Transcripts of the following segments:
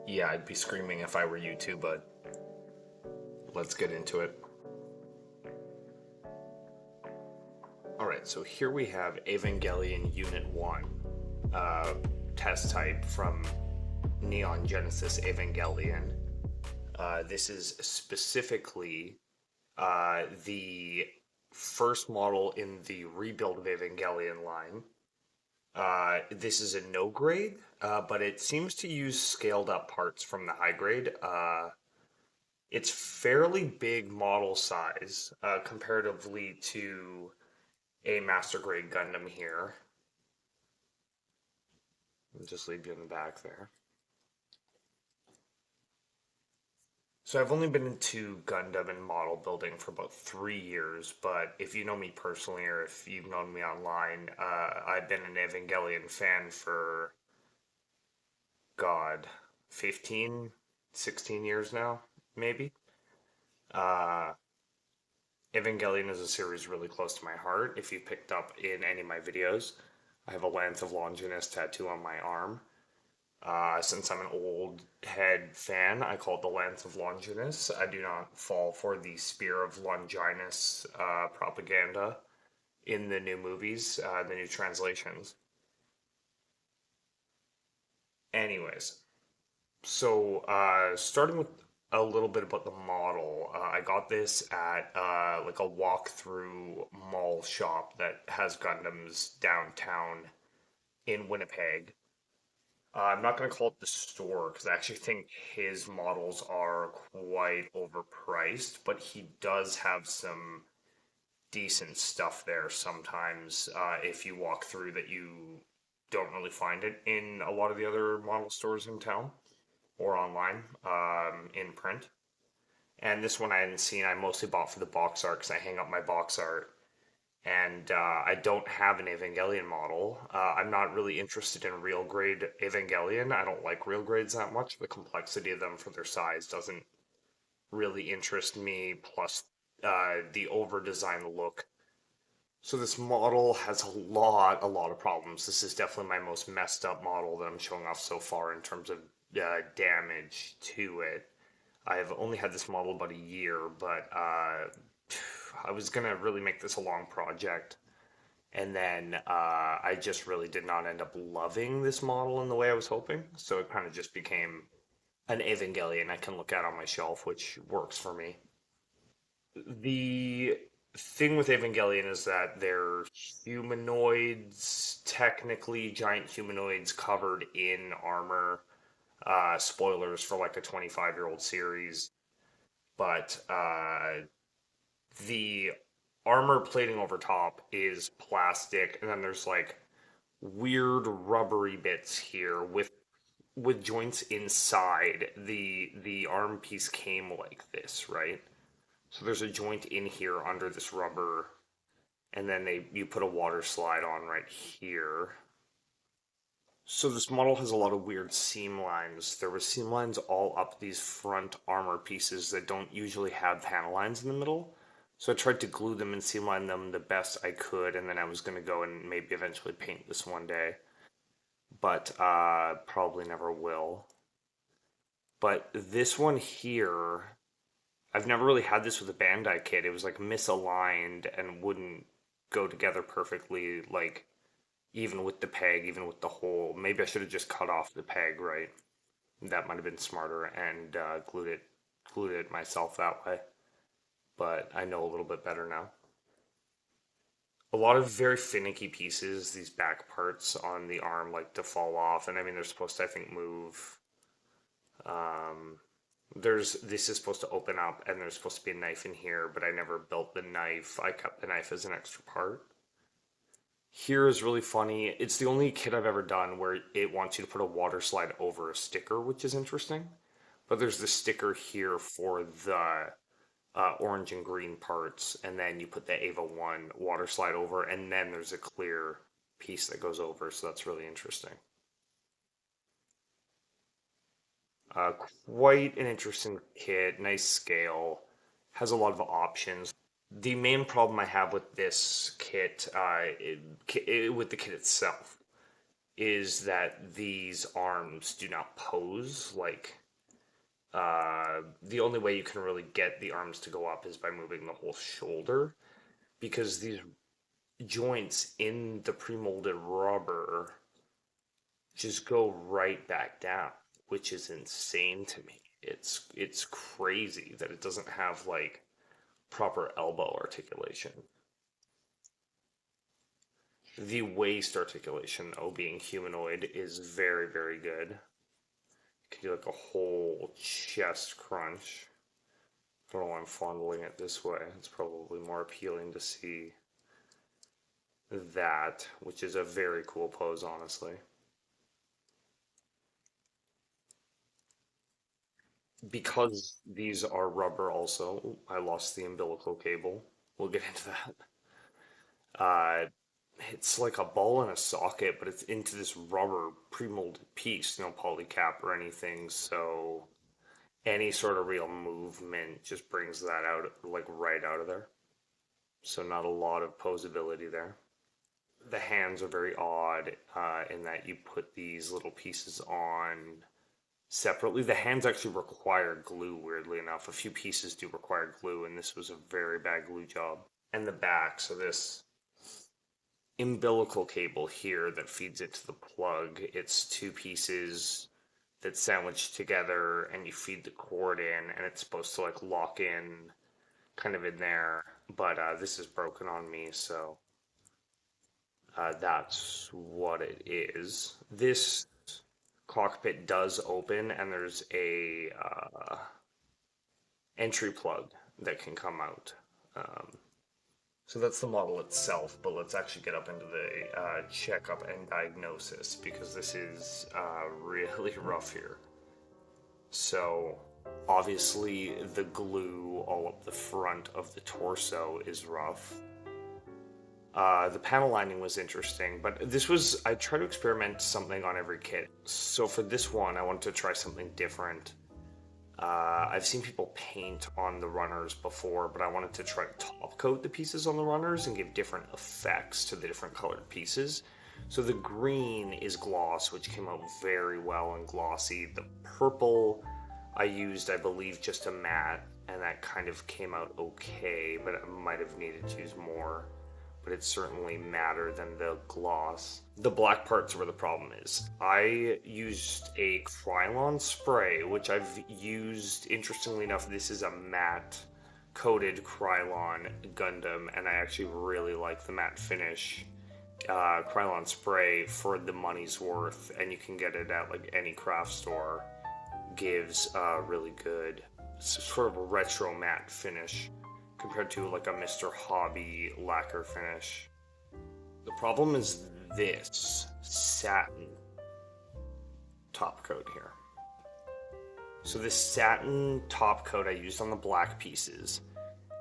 Yeah, I'd be screaming if I were you too, but let's get into it. Alright, so here we have Evangelion Unit 1, uh, test type from Neon Genesis Evangelion. This is specifically the first model in the rebuild of Evangelion line. This is a no grade, but it seems to use scaled up parts from the high grade. It's fairly big model size comparatively to a master grade Gundam here. I'll just leave you in the back there. So I've only been into Gundam and model building for about 3 years, but if you know me personally or if you've known me online, I've been an Evangelion fan for, God, 15, 16 years now, maybe. Uh, Evangelion is a series really close to my heart. If you picked up in any of my videos, I have a Lance of Longinus tattoo on my arm. Since I'm an old head fan, I call it the Lance of Longinus. I do not fall for the Spear of Longinus propaganda in the new movies, the new translations. Anyways, so starting with a little bit about the model, I got this at like a walkthrough mall shop that has Gundams downtown in Winnipeg. I'm not going to call it the store because I actually think his models are quite overpriced, but he does have some decent stuff there sometimes if you walk through that you don't really find it in a lot of the other model stores in town or online in print. And this one I hadn't seen. I mostly bought for the box art because I hang up my box art and I don't have an Evangelion model. I'm not really interested in real grade Evangelion. I don't like real grades that much. The complexity of them for their size doesn't really interest me, plus the over designed look. So this model has a lot of problems. This is definitely my most messed up model that I'm showing off so far in terms of damage to it. I've only had this model about a year, but I was gonna really make this a long project, and then I just really did not end up loving this model in the way I was hoping. So it kind of just became an Evangelion I can look at on my shelf, which works for me. The thing with Evangelion is that they're humanoids, technically giant humanoids covered in armor. Spoilers for like a 25-year-old series, but the armor plating over top is plastic, and then there's like weird rubbery bits here with joints inside. The arm piece came like this, right? So there's a joint in here under this rubber, and then you put a water slide on right here. So this model has a lot of weird seam lines. There were seam lines all up these front armor pieces that don't usually have panel lines in the middle. So I tried to glue them and seam line them the best I could, and then I was going to go and maybe eventually paint this one day. But probably never will. But this one here, I've never really had this with a Bandai kit. It was like misaligned and wouldn't go together perfectly, like even with the peg, even with the hole. Maybe I should have just cut off the peg, right? That might have been smarter and glued it myself that way. But I know a little bit better now. A lot of very finicky pieces, these back parts on the arm like to fall off, and I mean they're supposed to, I think, move. Um, this is supposed to open up, and there's supposed to be a knife in here, but I never built the knife. I cut the knife as an extra part. Here is really funny. It's the only kit I've ever done where it wants you to put a water slide over a sticker, which is interesting. But there's the sticker here for the orange and green parts, and then you put the Ava 1 water slide over, and then there's a clear piece that goes over, so that's really interesting. Uh, Quite an interesting kit, nice scale, has a lot of options. The main problem I have with this kit, with the kit itself, is that these arms do not pose like the only way you can really get the arms to go up is by moving the whole shoulder because these joints in the pre-molded rubber just go right back down, which is insane to me. It's crazy that it doesn't have like proper elbow articulation. The waist articulation, though, being humanoid, is very, very good. You can do like a whole chest crunch. I don't know why I'm fondling it this way. It's probably more appealing to see that, which is a very cool pose, honestly. Because these are rubber also, I lost the umbilical cable. We'll get into that. It's like a ball in a socket, but it's into this rubber pre-molded piece, no polycap or anything, so any sort of real movement just brings that out, like right out of there. So not a lot of posability there. The hands are very odd in that you put these little pieces on separately. The hands actually require glue, weirdly enough. A few pieces do require glue, and this was a very bad glue job. And the back, so this umbilical cable here that feeds it to the plug, it's two pieces that sandwich together, and you feed the cord in, and it's supposed to like lock in kind of in there. But this is broken on me, so that's what it is. This cockpit does open, and there's a entry plug that can come out. Um, so that's the model itself, but let's actually get up into the checkup and diagnosis because this is really rough here. So obviously the glue all up the front of the torso is rough. The panel lining was interesting, but this was, I try to experiment something on every kit. So for this one, I wanted to try something different. I've seen people paint on the runners before, but I wanted to try to top coat the pieces on the runners and give different effects to the different colored pieces. So the green is gloss, which came out very well and glossy. The purple I used, I believe, just a matte, and that kind of came out okay, but I might have needed to use more. But it's certainly madder than the gloss. The black part's where the problem is. I used a Krylon spray, which I've used, interestingly enough, this is a matte coated Krylon Gundam, and I actually really like the matte finish Krylon spray for the money's worth, and you can get it at like any craft store. Gives really good, sort of a retro matte finish compared to like a Mr. Hobby lacquer finish. The problem is this satin top coat here. So this satin top coat I used on the black pieces,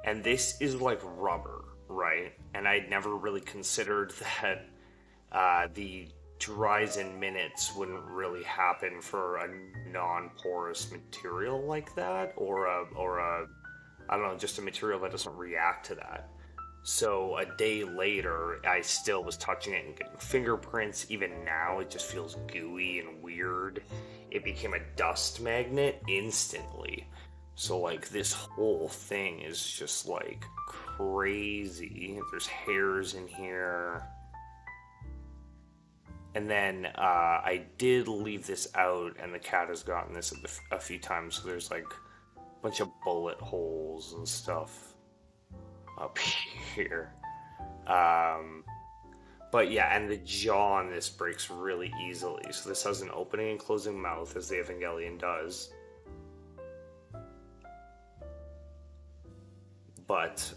and this is like rubber, right? And I'd never really considered that the dries in minutes wouldn't really happen for a non-porous material like that, or a I don't know, just a material that doesn't react to that. So a day later, I still was touching it and getting fingerprints. Even now, it just feels gooey and weird. It became a dust magnet instantly. So like this whole thing is just like crazy. There's hairs in here. And then I did leave this out, and the cat has gotten this a few times. So there's like a bunch of bullet holes and stuff up here. But yeah, and the jaw on this breaks really easily. So this has an opening and closing mouth, as the Evangelion does. But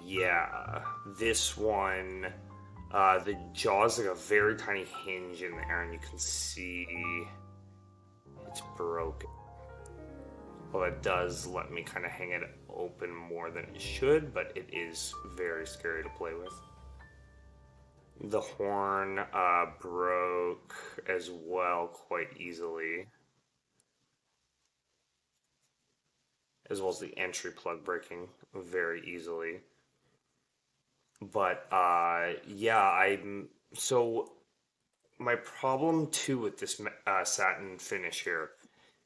yeah, this one, the jaw's like a very tiny hinge in there, and you can see it's broken. Well, it does let me kind of hang it open more than it should, but it is very scary to play with. The horn broke as well quite easily, as well as the entry plug breaking very easily. But yeah, I'm so my problem too with this satin finish here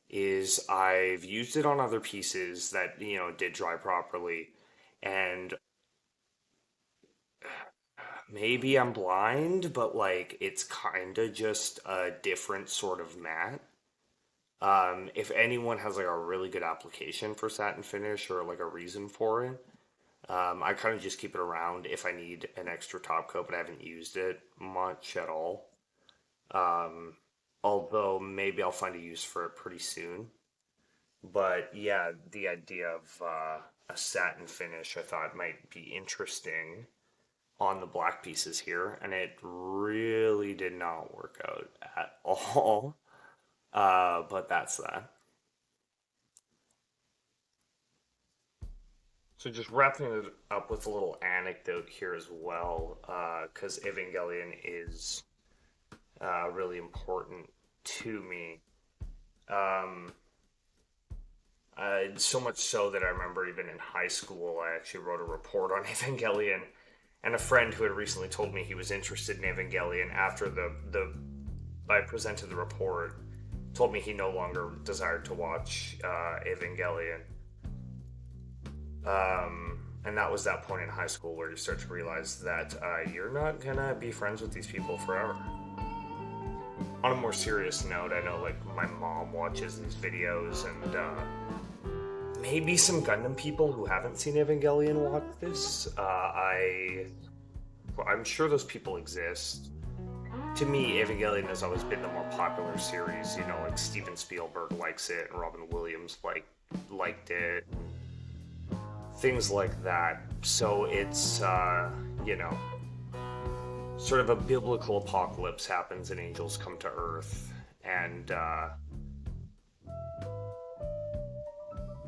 is I've used it on other pieces that, did dry properly, and maybe I'm blind, but like it's kind of just a different sort of matte. If anyone has like a really good application for satin finish or like a reason for it, I kind of just keep it around if I need an extra top coat, but I haven't used it much at all. Um, Although maybe I'll find a use for it pretty soon. But yeah, the idea of a satin finish I thought might be interesting on the black pieces here, and it really did not work out at all. But that's that. So just wrapping it up with a little anecdote here as well, because Evangelion is really important to me. Um, so much so that I remember even in high school, I actually wrote a report on Evangelion, and a friend who had recently told me he was interested in Evangelion after the I presented the report told me he no longer desired to watch Evangelion. And that was that point in high school where you start to realize that you're not gonna be friends with these people forever. On a more serious note, I know like my mom watches these videos, and maybe some Gundam people who haven't seen Evangelion watch this. I'm sure those people exist. To me, Evangelion has always been the more popular series. Like Steven Spielberg likes it, and Robin Williams liked it, things like that. So it's sort of a biblical apocalypse happens, and angels come to Earth, and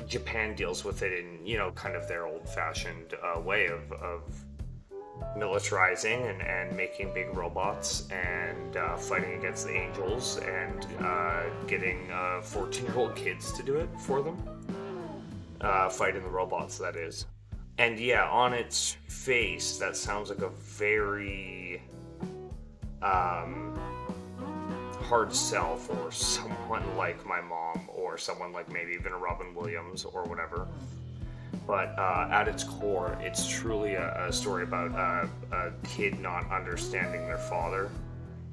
Japan deals with it in kind of their old-fashioned way of militarizing and making big robots and fighting against the angels and getting 14-year-old kids to do it for them, fighting the robots, that is. And yeah, on its face, that sounds like a very um, hard sell for someone like my mom, or someone like maybe even a Robin Williams or whatever. But at its core, it's truly a story about a kid not understanding their father.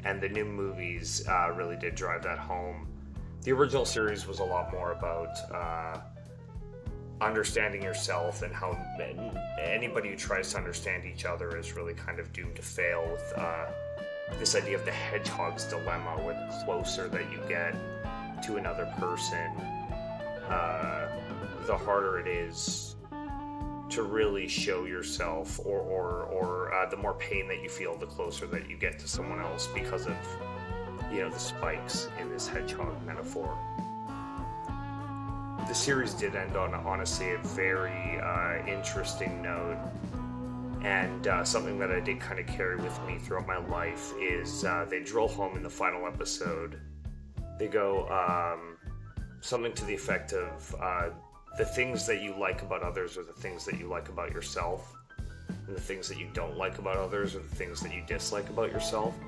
And the new movies really did drive that home. The original series was a lot more about understanding yourself, and how anybody who tries to understand each other is really kind of doomed to fail, with this idea of the hedgehog's dilemma, where the closer that you get to another person, the harder it is to really show yourself, or the more pain that you feel the closer that you get to someone else, because of the spikes in this hedgehog metaphor. The series did end on honestly a very interesting note, and something that I did kind of carry with me throughout my life is they drill home in the final episode. They go something to the effect of the things that you like about others are the things that you like about yourself, and the things that you don't like about others are the things that you dislike about yourself.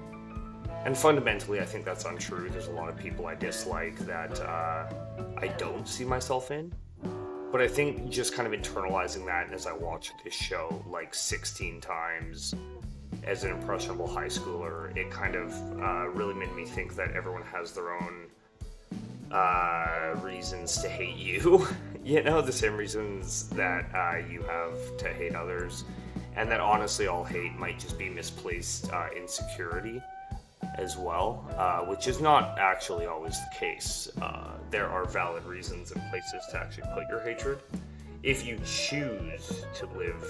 And fundamentally, I think that's untrue. There's a lot of people I dislike that I don't see myself in. But I think just kind of internalizing that as I watched this show like 16 times as an impressionable high schooler, it kind of really made me think that everyone has their own reasons to hate you. The same reasons that you have to hate others. And that honestly, all hate might just be misplaced insecurity as well, which is not actually always the case. There are valid reasons and places to actually put your hatred if you choose to live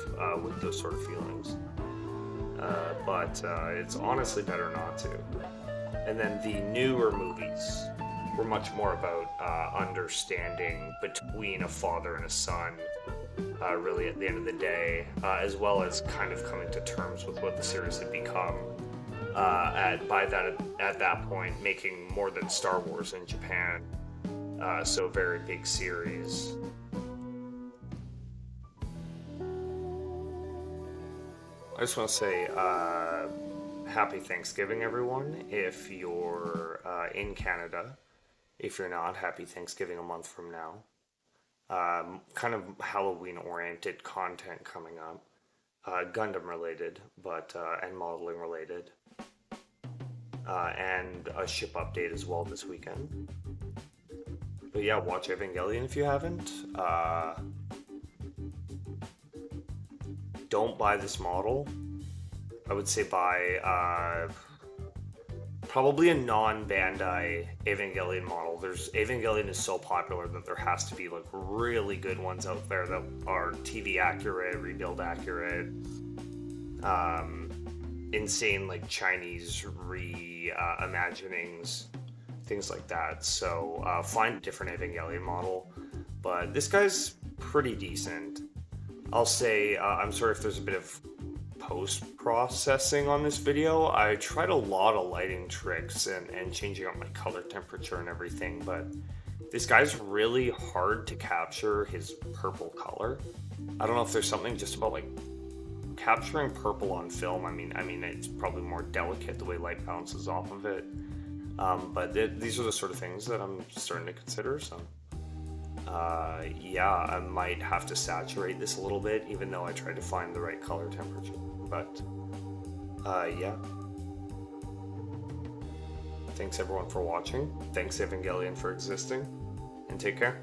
with those sort of feelings. But it's honestly better not to. And then the newer movies were much more about understanding between a father and a son, really at the end of the day, as well as kind of coming to terms with what the series had become. At that point, making more than Star Wars in Japan, so a very big series. I just want to say, happy Thanksgiving, everyone. If you're in Canada, if you're not, happy Thanksgiving a month from now. Kind of Halloween-oriented content coming up. Gundam related, but and modeling related. And a ship update as well this weekend. But yeah, watch Evangelion if you haven't. Don't buy this model. I would say buy probably a non-Bandai Evangelion model. Evangelion is so popular that there has to be like really good ones out there that are TV accurate, rebuild accurate, insane like Chinese reimaginings, things like that. So find a different Evangelion model. But this guy's pretty decent. I'll say I'm sorry if there's a bit of post-processing on this video. I tried a lot of lighting tricks and changing up my color temperature and everything, but this guy's really hard to capture his purple color. I don't know if there's something just about like capturing purple on film. I mean it's probably more delicate the way light bounces off of it. But these are the sort of things that I'm starting to consider. So yeah, I might have to saturate this a little bit, even though I tried to find the right color temperature. But yeah. Thanks everyone for watching. Thanks Evangelion for existing. And take care.